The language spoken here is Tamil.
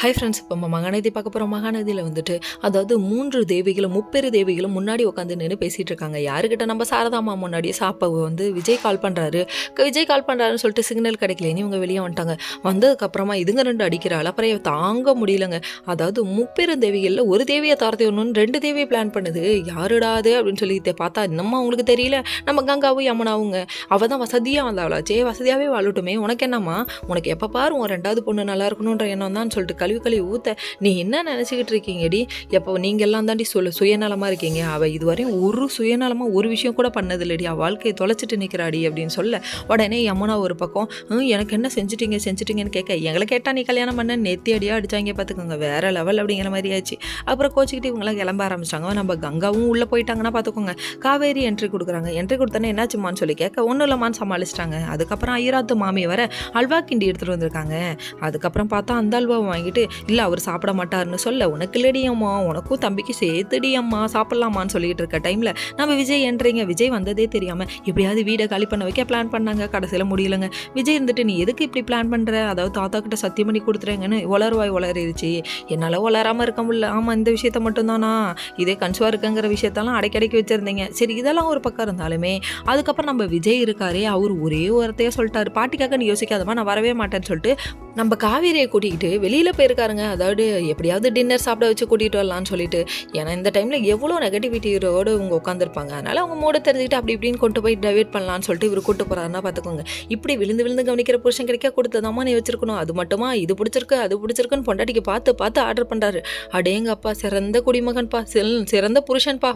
ஹை ஃப்ரெண்ட்ஸ், இப்போ நம்ம மகாநதி பார்க்க போகிறோம். மகாநதியில் வந்துட்டு அதாவது 3 தேவிகளும் முப்பெரு தேவிகளும் முன்னாடி உட்காந்து நின்று பேசிகிட்டு இருக்காங்க. யாருக்கிட்ட நம்ம சாரதாமா முன்னாடியே வந்து விஜய் கால் பண்ணுறாரு. விஜய் கால் பண்ணுறாருன்னு சொல்லிட்டு சிக்னல் கிடைக்கலன்னு இவங்க வெளியே வந்துட்டாங்க. வந்ததுக்கப்புறமா இதுங்க 2 அடிக்கிறாள். அப்புறம் தாங்க முடியலங்க. அதாவது முப்பெரு தேவிகளில் ஒரு தேவியை தாரத்தை ஒன்று 2 தேவியை பிளான் பண்ணுது. யாருடாது அப்படின்னு சொல்லி பார்த்தா இன்னமும் அவங்களுக்கு தெரியல. நம்ம கங்காவும் யமுனாவுங்க. அவள் தான் வசதியாக வந்தாவளாச்சே, வசதியாகவே வாழட்டுமே, உனக்கு என்னம்மா, உனக்கு எப்போ பாரு உன் 2வது பொண்ணு நல்லா இருக்கணுன்ற எண்ணம் தான் சொல்லிட்டு கழுவி ஊற்ற நீ என்ன நினச்சிக்கிட்டு இருக்கீங்கடி? எப்போ நீங்கள் எல்லாம் தாண்டி சுயநலமாக இருக்கீங்க. அவள் இதுவரையும் ஒரு சுயநலமாக ஒரு விஷயம் கூட பண்ணதில்லடி. அவள் வாழ்க்கையை தொலைச்சிட்டு நிற்கிறாடி அப்படின்னு சொல்ல உடனே யமுனா ஒரு பக்கம் எனக்கு என்ன செஞ்சுட்டீங்கன்னு கேட்க, எங்களை கேட்டால் நீ கல்யாணம் பண்ண நெத்தி அடியாக அடித்தாங்க பார்த்துக்கோங்க, வேறு லெவல் அப்படிங்கிற மாதிரி ஆச்சு. அப்புறம் கோச்சிக்கிட்டு இவங்களாம் கிளம்ப ஆரம்பிச்சிட்டாங்க. நம்ம கங்காவும் உள்ளே போயிட்டாங்கன்னா பார்த்துக்கோங்க. காவேரி என்ட்ரி கொடுக்குறாங்க. என்ட்ரி கொடுத்தோன்னே என்னாச்சுமான்னு சொல்லி கேட்க ஒன்றும் இல்லைம்மான்னு சமாளிச்சிட்டாங்க. அதுக்கப்புறம் ஐராத்து மாமி வர அல்வா கிண்டி எடுத்துகிட்டு வந்திருக்காங்க. அதுக்கப்புறம் பார்த்தா அந்த அல்வாவை வாங்கிட்டு இல்லை அவர் சாப்பிட மாட்டாருன்னு சொல்ல, உனக்கு இல்லடியம்மா, உனக்கும் தம்பிக்கு சேர்த்துடியம்மா சாப்பிட்லாமான்னு சொல்லிட்டு இருக்க டைமில் நம்ம விஜய் என்றீங்க. விஜய் வந்ததே தெரியாமல் எப்படியாவது வீடை காலி பண்ண வைக்க பிளான் பண்ணாங்க. கடைசியில் முடியலங்க. விஜய் இருந்துட்டு நீ எதுக்கு இப்படி பிளான் பண்ணுற, அதாவது தாத்தா கிட்ட சத்தியம் பண்ணி கொடுத்துறேங்கன்னு உளறிடுச்சு. என்னால் உளராமல் இருக்க முடியல. ஆமாம், இந்த விஷயத்த மட்டும்தானா, இதே கன்சுவாக இருக்குங்கிற விஷயத்தெல்லாம் அடைக்கடைக்கு வச்சுருந்தீங்க. சரி, இதெல்லாம் ஒரு பக்கம் இருந்தாலுமே அதுக்கப்புறம் நம்ம விஜய் இருக்காரே, அவர் ஒரே வார்த்தையாக சொல்லிட்டாரு, பாட்டிக்காக நீ யோசிக்காதமா, நான் வரவே மாட்டேன்னு சொல்லிட்டு நம்ம காவேரியை கூட்டிக்கிட்டு வெளியில் போயிருக்காருங்க. அதாவது எப்படியாவது டின்னர் சாப்பிட வச்சு கூட்டிகிட்டு வரலான்னு சொல்லிட்டு. ஏன்னா இந்த டைமில் எவ்வளோ நெகட்டிவிட்டியோடு அவங்க உட்காந்துருப்பாங்க. அதனால் அவங்க மூட தெரிஞ்சுக்கிட்டு அப்படி இப்படின்னு கொண்டு போய் டைவர்ட் பண்ணலான்னு சொல்லிட்டு இவர் கூட்டு போகிறாருன்னா பார்த்துக்கோங்க. இப்படி விழுந்து கவனிக்கிற புருஷன் கிடைக்க கொடுத்ததாமா நீ வச்சிருக்கணும். அது மட்டுமா, இது பிடிச்சிருக்கு அது பிடிச்சிருக்குன்னு பொண்டாட்டிக்கு பார்த்து ஆர்டர் பண்ணுறாரு. அடேங்க அப்பா, சிறந்த குடிமகன்ப்பா, சிறந்த புருஷன்ப்பா.